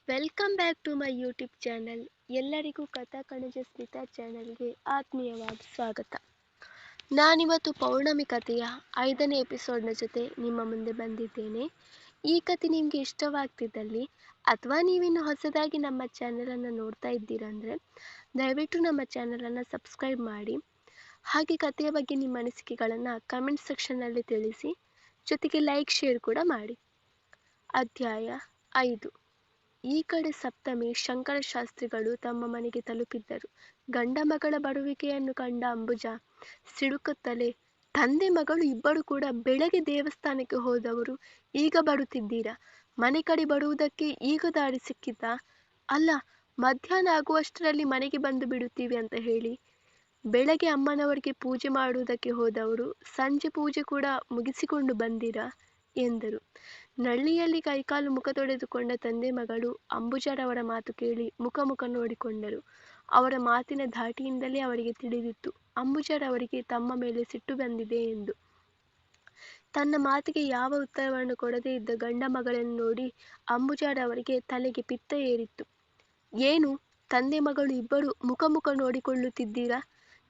Welcome back to my YouTube channel. ಎಲ್ಲರಿಗೂ ಕಥಾ ಕಣಜ ಸ್ಮಿತಾ ಚಾನಲ್ಗೆ ಆತ್ಮೀಯವಾದ ಸ್ವಾಗತ. ನಾನಿವತ್ತು ಪೌರ್ಣಮಿ ಕಥೆಯ 5ನೇ ಎಪಿಸೋಡ್ನ ಜೊತೆ ನಿಮ್ಮ ಮುಂದೆ ಬಂದಿದ್ದೇನೆ. ಈ ಕಥೆ ನಿಮಗೆ ಇಷ್ಟವಾಗ್ತಿದ್ದಲ್ಲಿ ಅಥವಾ ನೀವಿನ್ನು ಹೊಸದಾಗಿ ನಮ್ಮ ಚಾನಲನ್ನು ನೋಡ್ತಾ ಇದ್ದೀರಂದರೆ ದಯವಿಟ್ಟು ನಮ್ಮ ಚಾನಲನ್ನು ಸಬ್ಸ್ಕ್ರೈಬ್ ಮಾಡಿ. ಹಾಗೆ ಕಥೆಯ ಬಗ್ಗೆ ನಿಮ್ಮ ಅನಿಸಿಕೆಗಳನ್ನು ಕಮೆಂಟ್ ಸೆಕ್ಷನ್ನಲ್ಲಿ ತಿಳಿಸಿ. ಜೊತೆಗೆ ಲೈಕ್ ಶೇರ್ ಕೂಡ ಮಾಡಿ. ಅಧ್ಯಾಯ 5. ಈ ಕಡೆ ಸಪ್ತಮಿ ಶಂಕರಶಾಸ್ತ್ರಿಗಳು ತಮ್ಮ ಮನೆಗೆ ತಲುಪಿದ್ದರು. ಗಂಡ ಮಗಳ ಬರುವಿಕೆಯನ್ನು ಕಂಡ ಅಂಬುಜ ಸಿಡುಕುತ್ತಲೇ, ತಂದೆ ಮಗಳು ಇಬ್ಬರು ಕೂಡ ಬೆಳಗ್ಗೆ ದೇವಸ್ಥಾನಕ್ಕೆ ಹೋದವರು, ಈಗ ಬರುತ್ತಿದ್ದೀರಾ? ಮನೆ ಕಡೆ ಬರುವುದಕ್ಕೆ ಈಗ ದಾರಿ ಸಿಕ್ಕಿತಾ? ಅಲ್ಲ, ಮಧ್ಯಾಹ್ನ ಆಗುವಷ್ಟರಲ್ಲಿ ಮನೆಗೆ ಬಂದು ಬಿಡುತ್ತೀವಿ ಅಂತ ಹೇಳಿ ಬೆಳಗ್ಗೆ ಅಮ್ಮನವರಿಗೆ ಪೂಜೆ ಮಾಡುವುದಕ್ಕೆ ಹೋದವರು ಸಂಜೆ ಪೂಜೆ ಕೂಡ ಮುಗಿಸಿಕೊಂಡು ಬಂದಿರಾ ಎಂದರು. ನಳ್ಳಿಯಲ್ಲಿ ಕೈಕಾಲು ಮುಖ ತೊಳೆದುಕೊಂಡ ತಂದೆ ಮಗಳು ಅಂಬುಜರವರ ಮಾತು ಕೇಳಿ ಮುಖ ನೋಡಿಕೊಂಡರು. ಅವರ ಮಾತಿನ ಧಾಟಿಯಿಂದಲೇ ಅವರಿಗೆ ತಿಳಿದಿತ್ತು ಅಂಬುಜರವರಿಗೆ ತಮ್ಮ ಮೇಲೆ ಸಿಟ್ಟು ಬಂದಿದೆ ಎಂದು. ತನ್ನ ಮಾತಿಗೆ ಯಾವ ಉತ್ತರವನ್ನು ಕೊಡದೇ ಇದ್ದ ಗಂಡ ಮಗಳನ್ನು ನೋಡಿ ಅಂಬುಜರವರಿಗೆ ತಲೆಗೆ ಪಿತ್ತ ಏರಿತ್ತು. ಏನು, ತಂದೆ ಮಗಳು ಇಬ್ಬರು ಮುಖ ನೋಡಿಕೊಳ್ಳುತ್ತಿದ್ದೀರಾ?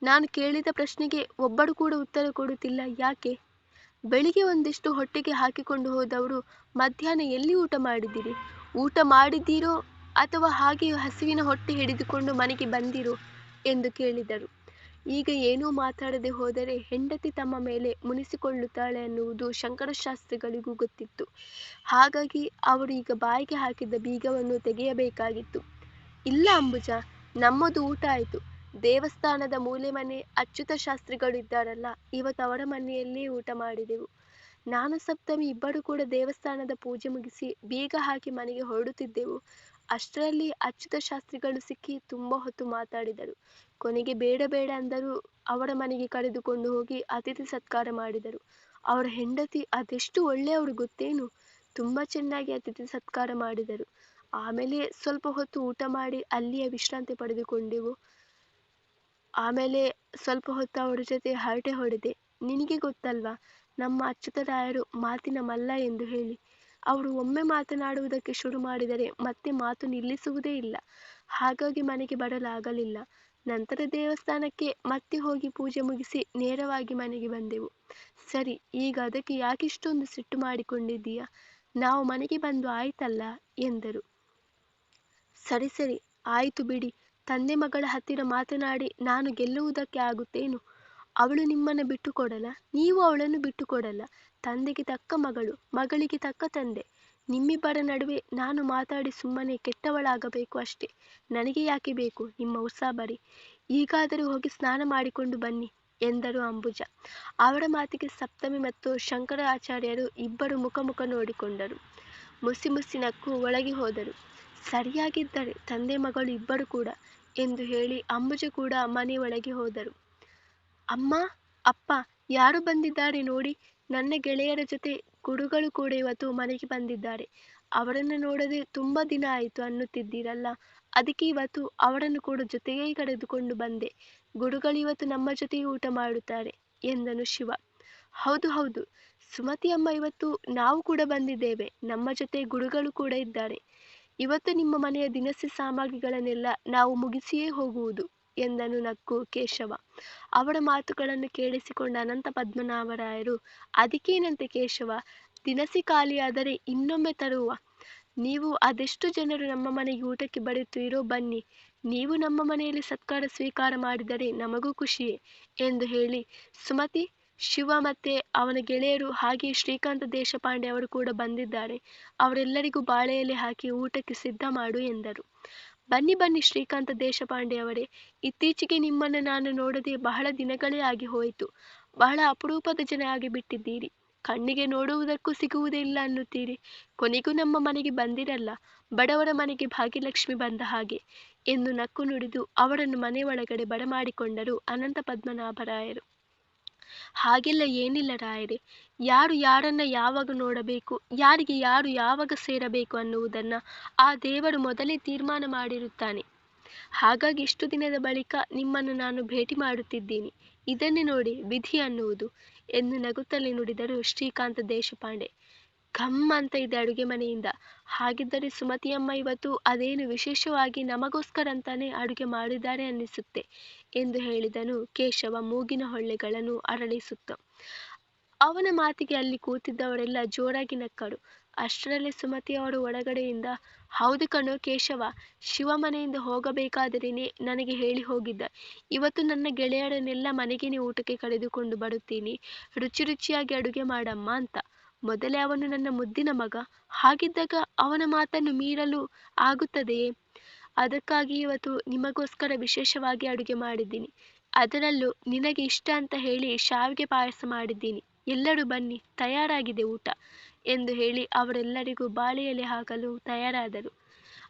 ನಾನು ಕೇಳಿದ ಪ್ರಶ್ನೆಗೆ ಒಬ್ಬರು ಕೂಡ ಉತ್ತರ ಕೊಡುತ್ತಿಲ್ಲ, ಯಾಕೆ? ಬೆಳಿಗ್ಗೆ ಒಂದಿಷ್ಟು ಹೊಟ್ಟೆಗೆ ಹಾಕಿಕೊಂಡು ಹೋದವರು ಮಧ್ಯಾಹ್ನ ಎಲ್ಲಿ ಊಟ ಮಾಡಿದಿರಿ? ಊಟ ಮಾಡಿದ್ದೀರೋ ಅಥವಾ ಹಾಗೆ ಹಸಿವಿನ ಹೊಟ್ಟೆ ಹಿಡಿದುಕೊಂಡು ಮನೆಗೆ ಬಂದಿರೋ ಎಂದು ಕೇಳಿದರು. ಈಗ ಏನೂ ಮಾತಾಡದೆ ಹೋದರೆ ಹೆಂಡತಿ ತಮ್ಮ ಮೇಲೆ ಮುನಿಸಿಕೊಳ್ಳುತ್ತಾಳೆ ಅನ್ನುವುದು ಶಂಕರಶಾಸ್ತ್ರಿಗಳಿಗೂ ಗೊತ್ತಿತ್ತು. ಹಾಗಾಗಿ ಅವರು ಈಗ ಬಾಯಿಗೆ ಹಾಕಿದ್ದ ಬೀಗವನ್ನು ತೆಗೆಯಬೇಕಾಗಿತ್ತು. ಇಲ್ಲ ಅಂಬುಜ, ನಮ್ಮದು ಊಟ ಆಯಿತು. ದೇವಸ್ಥಾನದ ಮೂಲೆ ಮನೆ ಅಚ್ಯುತ ಶಾಸ್ತ್ರಿಗಳು ಇದ್ದಾರಲ್ಲ, ಇವತ್ತು ಅವರ ಮನೆಯಲ್ಲೇ ಊಟ ಮಾಡಿದೆವು. ನಾನು ಸಪ್ತಮಿ ಇಬ್ಬರು ಕೂಡ ದೇವಸ್ಥಾನದ ಪೂಜೆ ಮುಗಿಸಿ ಬೀಗ ಹಾಕಿ ಮನೆಗೆ ಹೊರಡುತ್ತಿದ್ದೆವು. ಅಷ್ಟರಲ್ಲಿ ಅಚ್ಯುತ ಶಾಸ್ತ್ರಿಗಳು ಸಿಕ್ಕಿ ತುಂಬ ಹೊತ್ತು ಮಾತಾಡಿದರು. ಕೊನೆಗೆ ಬೇಡ ಅಂದರೂ ಅವರ ಮನೆಗೆ ಕರೆದುಕೊಂಡು ಹೋಗಿ ಅತಿಥಿ ಸತ್ಕಾರ ಮಾಡಿದರು. ಅವರ ಹೆಂಡತಿ ಅದೆಷ್ಟು ಒಳ್ಳೆಯವರು ಗೊತ್ತೇನು? ತುಂಬ ಚೆನ್ನಾಗಿ ಅತಿಥಿ ಸತ್ಕಾರ ಮಾಡಿದರು. ಆಮೇಲೆ ಸ್ವಲ್ಪ ಹೊತ್ತು ಊಟ ಮಾಡಿ ಅಲ್ಲಿಯೇ ವಿಶ್ರಾಂತಿ ಪಡೆದುಕೊಂಡೆವು. ಆಮೇಲೆ ಸ್ವಲ್ಪ ಹೊತ್ತು ಅವರ ಜೊತೆ ಹರಟೆ ಹೊಡೆದೆ. ನಿನಗೆ ಗೊತ್ತಲ್ವಾ, ನಮ್ಮ ಅಚ್ಯುತರಾಯರು ಮಾತಿನ ಮಲ್ಲ ಎಂದು ಹೇಳಿ. ಅವರು ಒಮ್ಮೆ ಮಾತನಾಡುವುದಕ್ಕೆ ಶುರು ಮಾಡಿದರೆ ಮತ್ತೆ ಮಾತು ನಿಲ್ಲಿಸುವುದೇ ಇಲ್ಲ. ಹಾಗಾಗಿ ಮನೆಗೆ ಬರಲಾಗಲಿಲ್ಲ. ನಂತರ ದೇವಸ್ಥಾನಕ್ಕೆ ಮತ್ತೆ ಹೋಗಿ ಪೂಜೆ ಮುಗಿಸಿ ನೇರವಾಗಿ ಮನೆಗೆ ಬಂದೆವು. ಸರಿ, ಈಗ ಅದಕ್ಕೆ ಯಾಕಿಷ್ಟೊಂದು ಸಿಟ್ಟು ಮಾಡಿಕೊಂಡಿದ್ದೀಯಾ? ನಾವು ಮನೆಗೆ ಬಂದು ಆಯ್ತಲ್ಲ ಎಂದರು. ಸರಿ ಆಯಿತು ಬಿಡಿ. ತಂದೆ ಮಗಳ ಹತ್ತಿರ ಮಾತನಾಡಿ ನಾನು ಗೆಲ್ಲುವುದಕ್ಕೆ ಆಗುತ್ತೇನು? ಅವಳು ನಿಮ್ಮನ್ನು ಬಿಟ್ಟು ಕೊಡಲ್ಲ, ನೀವು ಅವಳನ್ನು ಬಿಟ್ಟು ಕೊಡಲ್ಲ. ತಂದೆಗೆ ತಕ್ಕ ಮಗಳು, ಮಗಳಿಗೆ ತಕ್ಕ ತಂದೆ. ನಿಮ್ಮಿಬ್ಬರ ನಡುವೆ ನಾನು ಮಾತಾಡಿ ಸುಮ್ಮನೆ ಕೆಟ್ಟವಳಾಗಬೇಕು ಅಷ್ಟೇ. ನನಗೆ ಯಾಕೆ ಬೇಕು ನಿಮ್ಮ ಉಸಾಬರಿ? ಈಗಾದರೂ ಹೋಗಿ ಸ್ನಾನ ಮಾಡಿಕೊಂಡು ಬನ್ನಿ ಎಂದರು ಅಂಬುಜ. ಅವರ ಮಾತಿಗೆ ಸಪ್ತಮಿ ಮತ್ತು ಶಂಕರಾಚಾರ್ಯರು ಇಬ್ಬರು ಮುಖ ನೋಡಿಕೊಂಡರು. ಮುಸಿ ನಕ್ಕು ಒಳಗೆ ಹೋದರು. ಸರಿಯಾಗಿದ್ದರೆ ತಂದೆ ಮಗಳು ಇಬ್ಬರು ಕೂಡ ಎಂದು ಹೇಳಿ ಅಂಬುಜ ಕೂಡ ಮನೆ ಒಳಗೆ ಹೋದರು. ಅಮ್ಮ, ಅಪ್ಪ, ಯಾರು ಬಂದಿದ್ದಾರೆ ನೋಡಿ. ನನ್ನ ಗೆಳೆಯರ ಜೊತೆ ಗುರುಗಳು ಕೂಡ ಇವತ್ತು ಮನೆಗೆ ಬಂದಿದ್ದಾರೆ. ಅವರನ್ನು ನೋಡದೆ ತುಂಬ ದಿನ ಆಯಿತು ಅನ್ನುತ್ತಿದ್ದೀರಲ್ಲ, ಅದಕ್ಕೆ ಇವತ್ತು ಅವರನ್ನು ಕೂಡ ಜೊತೆಗೇ ಕರೆದುಕೊಂಡು ಬಂದೆ. ಗುರುಗಳು ಇವತ್ತು ನಮ್ಮ ಜೊತೆಗೆ ಊಟ ಮಾಡುತ್ತಾರೆ ಎಂದನು ಶಿವ. ಹೌದು, ಸುಮತಿ ಅಮ್ಮ, ಇವತ್ತು ನಾವು ಕೂಡ ಬಂದಿದ್ದೇವೆ. ನಮ್ಮ ಜೊತೆ ಗುರುಗಳು ಕೂಡ ಇದ್ದಾರೆ. ಇವತ್ತು ನಿಮ್ಮ ಮನೆಯ ದಿನಸಿ ಸಾಮಗ್ರಿಗಳನ್ನೆಲ್ಲ ನಾವು ಮುಗಿಸಿಯೇ ಹೋಗುವುದು ಎಂದನು ನಕ್ಕು ಕೇಶವ. ಅವರ ಮಾತುಗಳನ್ನು ಕೇಳಿಸಿಕೊಂಡ ಅನಂತ ಪದ್ಮನಾಭರಾಯರು, ಅದಕ್ಕೇನಂತೆ ಕೇಶವ, ದಿನಸಿ ಖಾಲಿಯಾದರೆ ಇನ್ನೊಮ್ಮೆ ತರುವ. ನೀವು ಅದೆಷ್ಟು ಜನರು ನಮ್ಮ ಮನೆಗೆ ಊಟಕ್ಕೆ ಬರುತ್ತೀರೋ ಬನ್ನಿ. ನೀವು ನಮ್ಮ ಮನೆಯಲ್ಲಿ ಸತ್ಕಾರ ಸ್ವೀಕಾರ ಮಾಡಿದರೆ ನಮಗೂ ಖುಷಿಯೇ ಎಂದು ಹೇಳಿ, ಸುಮತಿ, ಶಿವ ಮತ್ತೆ ಅವನ ಗೆಳೆಯರು ಹಾಗೆ ಶ್ರೀಕಾಂತ ದೇಶಪಾಂಡೆ ಅವರು ಕೂಡ ಬಂದಿದ್ದಾರೆ. ಅವರೆಲ್ಲರಿಗೂ ಬಾಳೆ ಎಲೆ ಹಾಕಿ ಊಟಕ್ಕೆ ಸಿದ್ಧ ಮಾಡು ಎಂದರು. ಬನ್ನಿ ಶ್ರೀಕಾಂತ ದೇಶಪಾಂಡೆ ಅವರೇ, ಇತ್ತೀಚೆಗೆ ನಿಮ್ಮನ್ನು ನಾನು ನೋಡದೆ ಬಹಳ ದಿನಗಳೇ ಆಗಿ ಹೋಯಿತು. ಬಹಳ ಅಪರೂಪದ ಜನ ಆಗಿಬಿಟ್ಟಿದ್ದೀರಿ. ಕಣ್ಣಿಗೆ ನೋಡುವುದಕ್ಕೂ ಸಿಗುವುದೇ ಇಲ್ಲ ಅನ್ನುತ್ತೀರಿ. ಕೊನೆಗೂ ನಮ್ಮ ಮನೆಗೆ ಬಂದಿರಲ್ಲ, ಬಡವರ ಮನೆಗೆ ಭಾಗ್ಯಲಕ್ಷ್ಮಿ ಬಂದ ಹಾಗೆ ಎಂದು ನಕ್ಕು ನುಡಿದು ಅವರನ್ನು ಮನೆ ಒಳಗಡೆ ಬರಮಾಡಿಕೊಂಡರು ಅನಂತ ಪದ್ಮನಾಭರಾಯರು. ಹಾಗೆಲ್ಲ ಏನಿಲ್ಲ ರಾಯರೇ, ಯಾರು ಯಾರನ್ನ ಯಾವಾಗ ನೋಡಬೇಕು, ಯಾರಿಗೆ ಯಾರು ಯಾವಾಗ ಸೇರಬೇಕು ಅನ್ನುವುದನ್ನು ಆ ದೇವರು ಮೊದಲೇ ತೀರ್ಮಾನ ಮಾಡಿರುತ್ತಾನೆ. ಹಾಗಾಗಿ ಇಷ್ಟು ದಿನದ ಬಳಿಕ ನಿಮ್ಮನ್ನು ನಾನು ಭೇಟಿ ಮಾಡುತ್ತಿದ್ದೀನಿ. ಇದನ್ನೇ ನೋಡಿ ವಿಧಿ ಅನ್ನುವುದು ಎಂದು ನಗುತ್ತಲೇ ನುಡಿದರು ಶ್ರೀಕಾಂತ ದೇಶಪಾಂಡೆ. ಘಮ್ ಅಂತ ಇದೆ ಅಡುಗೆ ಮನೆಯಿಂದ. ಹಾಗಿದ್ದರೆ ಸುಮತಿಯಮ್ಮ ಇವತ್ತು ಅದೇನು ವಿಶೇಷವಾಗಿ ನಮಗೋಸ್ಕರ ಅಂತಾನೆ ಅಡುಗೆ ಮಾಡಿದ್ದಾರೆ ಅನ್ನಿಸುತ್ತೆ ಎಂದು ಹೇಳಿದನು ಕೇಶವ ಮೂಗಿನ ಹೊಳ್ಳೆಗಳನ್ನು ಅರಳಿಸುತ್ತ. ಅವನ ಮಾತಿಗೆ ಅಲ್ಲಿ ಕೂತಿದ್ದವರೆಲ್ಲ ಜೋರಾಗಿ ನಕ್ಕರು. ಅಷ್ಟರಲ್ಲೇ ಸುಮತಿಯವರು ಒಳಗಡೆಯಿಂದ, ಹೌದು ಕಣೋ ಕೇಶವ, ಶಿವ ಮನೆಯಿಂದ ಹೋಗಬೇಕಾದರೇನೆ ನನಗೆ ಹೇಳಿ ಹೋಗಿದ್ದ. ಇವತ್ತು ನನ್ನ ಗೆಳೆಯರನ್ನೆಲ್ಲ ಮನೆಗೇನೆ ಊಟಕ್ಕೆ ಕರೆದುಕೊಂಡು ಬರುತ್ತೀನಿ, ರುಚಿ ರುಚಿಯಾಗಿ ಅಡುಗೆ ಮಾಡಮ್ಮ ಅಂತ. ಮೊದಲೇ ಅವನು ನನ್ನ ಮುದ್ದಿನ ಮಗ. ಹಾಗಿದ್ದಾಗ ಅವನ ಮಾತನ್ನು ಮೀರಲು ಆಗುತ್ತದೆಯೇ? ಅದಕ್ಕಾಗಿ ಇವತ್ತು ನಿಮಗೋಸ್ಕರ ವಿಶೇಷವಾಗಿ ಅಡುಗೆ ಮಾಡಿದ್ದೀನಿ. ಅದರಲ್ಲೂ ನಿನಗೆ ಇಷ್ಟ ಅಂತ ಹೇಳಿ ಶಾವಿಗೆ ಪಾಯಸ ಮಾಡಿದ್ದೀನಿ. ಎಲ್ಲರೂ ಬನ್ನಿ, ತಯಾರಾಗಿದೆ ಊಟ ಎಂದು ಹೇಳಿ ಅವರೆಲ್ಲರಿಗೂ ಬಾಳೆ ಎಲೆ ಹಾಕಲು ತಯಾರಾದರು.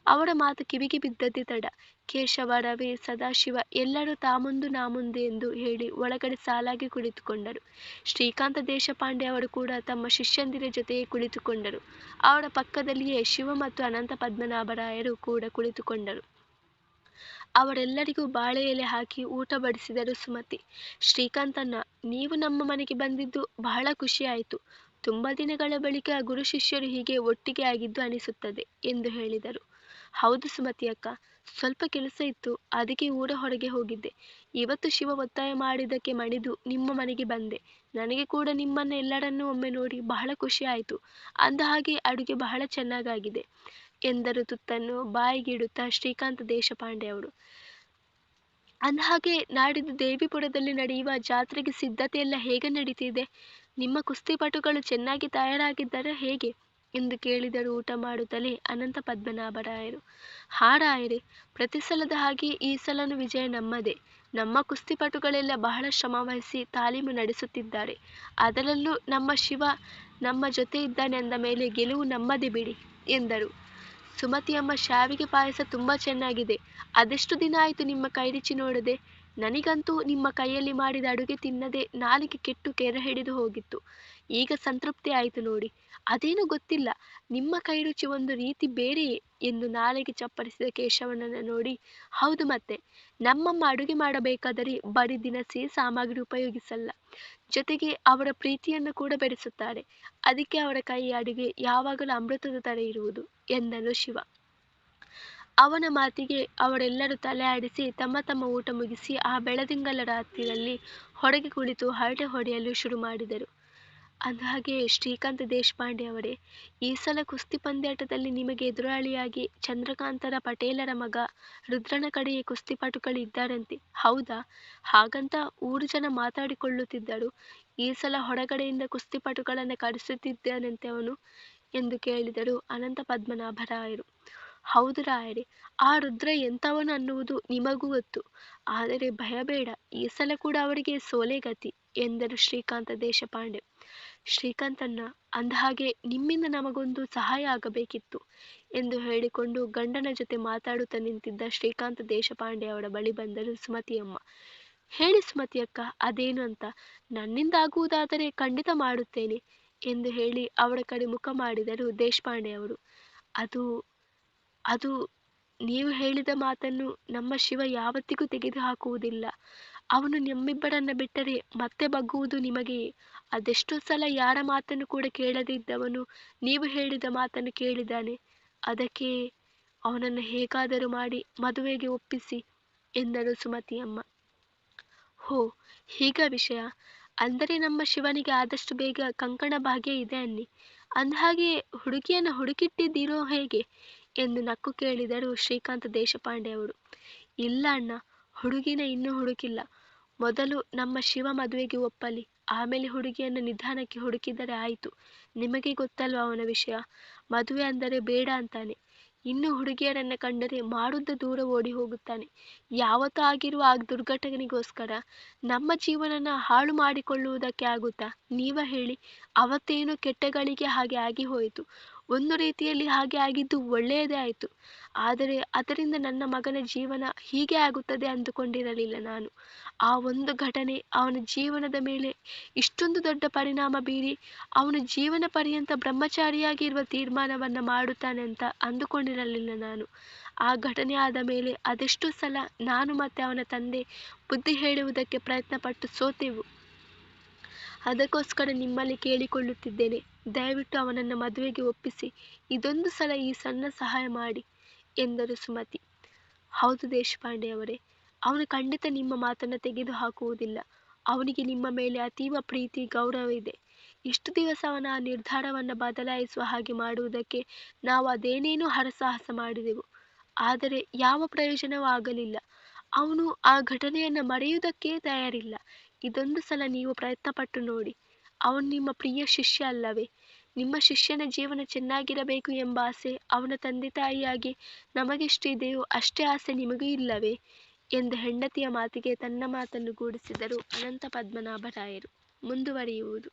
ಅವರ ಮಾತು ಕಿವಿಗೆ ಬಿದ್ದದ್ದೇ ತಡ. ಕೇಶವ, ರವಿ, ಸದಾಶಿವ ಎಲ್ಲರೂ ತಾ ಮುಂದು ನಾ ಮುಂದೆ ಎಂದು ಹೇಳಿ ಒಳಗಡೆ ಸಾಲಾಗಿ ಕುಳಿತುಕೊಂಡರು. ಶ್ರೀಕಾಂತ ದೇಶಪಾಂಡೆ ಅವರು ಕೂಡ ತಮ್ಮ ಶಿಷ್ಯಂದಿರ ಜೊತೆಗೆ ಕುಳಿತುಕೊಂಡರು. ಅವರ ಪಕ್ಕದಲ್ಲಿಯೇ ಶಿವ ಮತ್ತು ಅನಂತ ಪದ್ಮನಾಭರಾಯರು ಕೂಡ ಕುಳಿತುಕೊಂಡರು. ಅವರೆಲ್ಲರಿಗೂ ಬಾಳೆ ಎಲೆ ಹಾಕಿ ಊಟ ಬಡಿಸಿದರು ಸುಮತಿ. ಶ್ರೀಕಾಂತಣ್ಣ, ನೀವು ನಮ್ಮ ಮನೆಗೆ ಬಂದಿದ್ದು ಬಹಳ ಖುಷಿಯಾಯಿತು. ತುಂಬ ದಿನಗಳ ಬಳಿಕ ಗುರು ಶಿಷ್ಯರು ಹೀಗೆ ಒಟ್ಟಿಗೆ ಆಗಿದ್ದು ಅನಿಸುತ್ತದೆ ಎಂದು ಹೇಳಿದರು. ಹೌದು ಸುಮತಿ ಅಕ್ಕ, ಸ್ವಲ್ಪ ಕೆಲಸ ಇತ್ತು, ಅದಕ್ಕೆ ಊರ ಹೊರಗೆ ಹೋಗಿದ್ದೆ. ಇವತ್ತು ಶಿವ ಒತ್ತಾಯ ಮಾಡಿದ್ದಕ್ಕೆ ಮಣಿದು ನಿಮ್ಮ ಮನೆಗೆ ಬಂದೆ. ನನಗೆ ಕೂಡ ನಿಮ್ಮನ್ನ ಎಲ್ಲರನ್ನೂ ಒಮ್ಮೆ ನೋಡಿ ಬಹಳ ಖುಷಿ ಆಯಿತು. ಅಂದ ಹಾಗೆ ಅಡುಗೆ ಬಹಳ ಚೆನ್ನಾಗಾಗಿದೆ ಎಂದರು ತುತ್ತನ್ನು ಬಾಯಿಗಿಡುತ್ತಾ ಶ್ರೀಕಾಂತ ದೇಶಪಾಂಡೆ ಅವರು. ಅಂದಹಾಗೆ ನಾಡಿದ್ದು ದೇವಿಪುರದಲ್ಲಿ ನಡೆಯುವ ಜಾತ್ರೆಗೆ ಸಿದ್ಧತೆ ಎಲ್ಲ ಹೇಗೆ ನಡೀತಿದೆ? ನಿಮ್ಮ ಕುಸ್ತಿಪಟುಗಳು ಚೆನ್ನಾಗಿ ತಯಾರಾಗಿದ್ದಾರಾ ಹೇಗೆ ಎಂದು ಕೇಳಿದರು ಊಟ ಮಾಡುತ್ತಲೇ ಅನಂತ ಪದ್ಮನಾಭರಾಯರು. ರಾಯರೇ, ಪ್ರತಿ ಸಲದ ಹಾಗೆ ಈ ಸಲನೂ ವಿಜಯ ನಮ್ಮದೇ. ನಮ್ಮ ಕುಸ್ತಿಪಟುಗಳೆಲ್ಲ ಬಹಳ ಶ್ರಮವಹಿಸಿ ತಾಲೀಮು ನಡೆಸುತ್ತಿದ್ದಾರೆ. ಅದರಲ್ಲೂ ನಮ್ಮ ಶಿವ ನಮ್ಮ ಜೊತೆ ಇದ್ದಾನೆ ಅಂದ ಮೇಲೆ ಗೆಲುವು ನಮ್ಮದೇ ಬಿಡಿ ಎಂದರು. ಸುಮತಿಯಮ್ಮ, ಶಾವಿಗೆ ಪಾಯಸ ತುಂಬ ಚೆನ್ನಾಗಿದೆ. ಅದೆಷ್ಟು ದಿನ ಆಯಿತು ನಿಮ್ಮ ಕೈರುಚಿ ನೋಡದೆ. ನನಗಂತೂ ನಿಮ್ಮ ಕೈಯಲ್ಲಿ ಮಾಡಿದ ಅಡುಗೆ ತಿನ್ನದೆ ನಾಲಿಗೆ ಕೆಟ್ಟು ಕೆರೆ ಹಿಡಿದು ಹೋಗಿತ್ತು. ಈಗ ಸಂತೃಪ್ತಿ ಆಯಿತು ನೋಡಿ. ಅದೇನೂ ಗೊತ್ತಿಲ್ಲ, ನಿಮ್ಮ ಕೈರುಚಿ ಒಂದು ರೀತಿ ಬೇರೆಯೇ ಎಂದು ನಾಲಿಗೆ ಚಪ್ಪರಿಸಿದ ಕೇಶವನನ್ನು ನೋಡಿ, ಹೌದು ಮತ್ತೆ, ನಮ್ಮಮ್ಮ ಅಡುಗೆ ಮಾಡಬೇಕಾದರೆ ಬರೀ ದಿನಸಿ ಸಾಮಗ್ರಿ ಉಪಯೋಗಿಸಲ್ಲ, ಜೊತೆಗೆ ಅವರ ಪ್ರೀತಿಯನ್ನು ಕೂಡ ಬೆರೆಸುತ್ತಾರೆ. ಅದಕ್ಕೆ ಅವರ ಕೈ ಅಡುಗೆ ಯಾವಾಗಲೂ ಅಮೃತದ ಥರ ಇರುವುದು ಎಂದನು ಶಿವ. ಅವನ ಮಾತಿಗೆ ಅವರೆಲ್ಲರೂ ತಲೆ ಆಡಿಸಿ ತಮ್ಮ ತಮ್ಮ ಊಟ ಮುಗಿಸಿ ಆ ಬೆಳದಿಂಗಲ ರಾತ್ರಿಯಲ್ಲಿ ಹೊರಗೆ ಕುಳಿತು ಹರಟೆ ಹೊಡೆಯಲು ಶುರು ಮಾಡಿದರು. ಅಂದಹಾಗೆ ಶ್ರೀಕಾಂತ ದೇಶಪಾಂಡೆ ಅವರೇ, ಈ ಸಲ ಕುಸ್ತಿ ಪಂದ್ಯಾಟದಲ್ಲಿ ನಿಮಗೆ ಎದುರಾಳಿಯಾಗಿ ಚಂದ್ರಕಾಂತರ ಪಟೇಲರ ಮಗ ರುದ್ರನ ಕಡೆಯೇ ಕುಸ್ತಿಪಟುಗಳು ಇದ್ದಾರಂತೆ, ಹೌದಾ? ಹಾಗಂತ ಊರು ಜನ ಮಾತಾಡಿಕೊಳ್ಳುತ್ತಿದ್ದರು. ಈ ಸಲ ಹೊರಗಡೆಯಿಂದ ಕುಸ್ತಿಪಟುಗಳನ್ನು ಕರೆಸುತ್ತಿದ್ದಾನಂತೆ ಅವನು ಎಂದು ಕೇಳಿದರು ಅನಂತ ಪದ್ಮನಾಭರಾಯರು. ಹೌದು ರಾಯರೇ, ಆ ರುದ್ರ ಎಂಥವನು ಅನ್ನುವುದು ನಿಮಗೂ ಗೊತ್ತು. ಆದರೆ ಭಯ ಬೇಡ, ಈ ಸಲ ಕೂಡ ಅವರಿಗೆ ಸೋಲೆ ಗತಿ ಎಂದರು ಶ್ರೀಕಾಂತ ದೇಶಪಾಂಡೆ. ಶ್ರೀಕಾಂತಣ್ಣ, ಅಂದಹಾಗೆ ನಿಮ್ಮಿಂದ ನಮಗೊಂದು ಸಹಾಯ ಆಗಬೇಕಿತ್ತು ಎಂದು ಹೇಳಿಕೊಂಡು ಗಂಡನ ಜೊತೆ ಮಾತಾಡುತ್ತಾ ನಿಂತಿದ್ದ ಶ್ರೀಕಾಂತ ದೇಶಪಾಂಡೆ ಅವರ ಬಳಿ ಬಂದರು ಸುಮತಿಯಮ್ಮ. ಹೇಳಿ ಸುಮತಿ ಅಕ್ಕ, ಅದೇನು ಅಂತ. ನನ್ನಿಂದ ಆಗುವುದಾದರೆ ಖಂಡಿತ ಮಾಡುತ್ತೇನೆ ಎಂದು ಹೇಳಿ ಅವರ ಕಡೆ ಮುಖ ಮಾಡಿದರು ದೇಶಪಾಂಡೆ ಅವರು. ಅದು ನೀವು ಹೇಳಿದ ಮಾತನ್ನು ನಮ್ಮ ಶಿವ ಯಾವತ್ತಿಗೂ ತೆಗೆದುಹಾಕುವುದಿಲ್ಲ. ಅವನು ನಮ್ಮಿಬ್ಬರನ್ನ ಬಿಟ್ಟರೆ ಮತ್ತೆ ಬಗ್ಗುವುದು ನಿಮಗೆಯೇ. ಅದೆಷ್ಟೋ ಸಲ ಯಾರ ಮಾತನ್ನು ಕೂಡ ಕೇಳದೇ ಇದ್ದವನು ನೀವು ಹೇಳಿದ ಮಾತನ್ನು ಕೇಳಿದ್ದಾನೆ. ಅದಕ್ಕೆ ಅವನನ್ನು ಹೇಗಾದರೂ ಮಾಡಿ ಮದುವೆಗೆ ಒಪ್ಪಿಸಿ ಎಂದರು ಸುಮತಿಯಮ್ಮ. ಹೋ, ಹೀಗ ವಿಷಯ. ಅಂದರೆ ನಮ್ಮ ಶಿವನಿಗೆ ಆದಷ್ಟು ಬೇಗ ಕಂಕಣ ಭಾಗ್ಯ ಇದೆ ಅನ್ನಿ. ಅಂದಹಾಗೆ ಹುಡುಗಿಯನ್ನು ಹುಡುಕಿಟ್ಟಿದ್ದೀರೋ ಹೇಗೆ ಎಂದು ನಕ್ಕು ಕೇಳಿದರು ಶ್ರೀಕಾಂತ ದೇಶಪಾಂಡೆ ಅವರು. ಇಲ್ಲ ಅಣ್ಣ, ಹುಡುಗಿನ ಇನ್ನೂ ಹುಡುಕಿಲ್ಲ. ಮೊದಲು ನಮ್ಮ ಶಿವ ಮದುವೆಗೆ ಒಪ್ಪಲಿ, ಆಮೇಲೆ ಹುಡುಗಿಯನ್ನು ನಿಧಾನಕ್ಕೆ ಹುಡುಕಿದರೆ ಆಯಿತು. ನಿಮಗೆ ಗೊತ್ತಲ್ವ ಅವನ ವಿಷಯ, ಮದುವೆ ಅಂದರೆ ಬೇಡ ಅಂತಾನೆ. ಇನ್ನು ಹುಡುಗಿಯರನ್ನ ಕಂಡರೆ ಮಾಡುದ್ದ ದೂರ ಓಡಿ ಹೋಗುತ್ತಾನೆ. ಯಾವತ್ತೂ ಆಗಿರುವ ಆ ದುರ್ಘಟನೆಗೋಸ್ಕರ ನಮ್ಮ ಜೀವನನ ಹಾಳು ಮಾಡಿಕೊಳ್ಳುವುದಕ್ಕೆ ಆಗುತ್ತಾ? ನೀವ ಹೇಳಿ. ಅವತ್ತೇನೋ ಕೆಟ್ಟಗಳಿಗೆ ಹಾಗೆ ಆಗಿ ಹೋಯಿತು. ಒಂದು ರೀತಿಯಲ್ಲಿ ಹಾಗೆ ಆಗಿದ್ದು ಒಳ್ಳೆಯದೇ ಆಯಿತು. ಆದರೆ ಅದರಿಂದ ನನ್ನ ಮಗನ ಜೀವನ ಹೀಗೆ ಆಗುತ್ತದೆ ಅಂದುಕೊಂಡಿರಲಿಲ್ಲ ನಾನು. ಆ ಒಂದು ಘಟನೆ ಅವನ ಜೀವನದ ಮೇಲೆ ಇಷ್ಟೊಂದು ದೊಡ್ಡ ಪರಿಣಾಮ ಬೀರಿ ಅವನು ಜೀವನ ಪರ್ಯಂತ ಬ್ರಹ್ಮಚಾರಿಯಾಗಿರುವ ತೀರ್ಮಾನವನ್ನು ಮಾಡುತ್ತಾನೆ ಅಂತ ಅಂದುಕೊಂಡಿರಲಿಲ್ಲ ನಾನು. ಆ ಘಟನೆ ಆದ ಮೇಲೆ ಅದೆಷ್ಟೋ ಸಲ ನಾನು ಮತ್ತೆ ಅವನ ತಂದೆ ಬುದ್ಧಿ ಹೇಳುವುದಕ್ಕೆ ಪ್ರಯತ್ನಪಟ್ಟು ಸೋತೆವು. ಅದಕ್ಕೋಸ್ಕರ ನಿಮ್ಮಲ್ಲಿ ಕೇಳಿಕೊಳ್ಳುತ್ತಿದ್ದೇನೆ, ದಯವಿಟ್ಟು ಅವನನ್ನು ಮದುವೆಗೆ ಒಪ್ಪಿಸಿ. ಇದೊಂದು ಸಲ ಈ ಸಣ್ಣ ಸಹಾಯ ಮಾಡಿ ಎಂದರು ಸುಮತಿ. ಹೌದು ದೇಶಪಾಂಡೆ ಅವರೇ, ಅವನು ಖಂಡಿತ ನಿಮ್ಮ ಮಾತನ್ನು ತೆಗೆದು ಹಾಕುವುದಿಲ್ಲ. ಅವನಿಗೆ ನಿಮ್ಮ ಮೇಲೆ ಅತೀವ ಪ್ರೀತಿ ಗೌರವ ಇದೆ. ಇಷ್ಟು ದಿವಸ ಅವನ ಆ ನಿರ್ಧಾರವನ್ನು ಬದಲಾಯಿಸುವ ಹಾಗೆ ಮಾಡುವುದಕ್ಕೆ ನಾವು ಅದೇನೇನೋ ಹರಸಾಹಸ ಮಾಡಿದೆವು. ಆದರೆ ಯಾವ ಪ್ರಯೋಜನವೂ ಆಗಲಿಲ್ಲ. ಅವನು ಆ ಘಟನೆಯನ್ನು ಮರೆಯುವುದಕ್ಕೆ ತಯಾರಿಲ್ಲ. ಇದೊಂದು ಸಲ ನೀವು ಪ್ರಯತ್ನಪಟ್ಟು ನೋಡಿ. ಅವನು ನಿಮ್ಮ ಪ್ರಿಯ ಶಿಷ್ಯ ಅಲ್ಲವೇ? ನಿಮ್ಮ ಶಿಷ್ಯನ ಜೀವನ ಚೆನ್ನಾಗಿರಬೇಕು ಎಂಬ ಆಸೆ ಅವನ ತಂದೆ ತಾಯಿಯಾಗಿ ನಮಗೆಷ್ಟು ಇದೆಯೋ ಅಷ್ಟೇ ಆಸೆ ನಿಮಗೂ ಇಲ್ಲವೇ ಎಂದು ಹೆಂಡತಿಯ ಮಾತಿಗೆ ತನ್ನ ಮಾತನ್ನು ಗೂಡಿಸಿದರು ಅನಂತ ಪದ್ಮನಾಭರಾಯರು. ಮುಂದುವರಿಯುವುದು.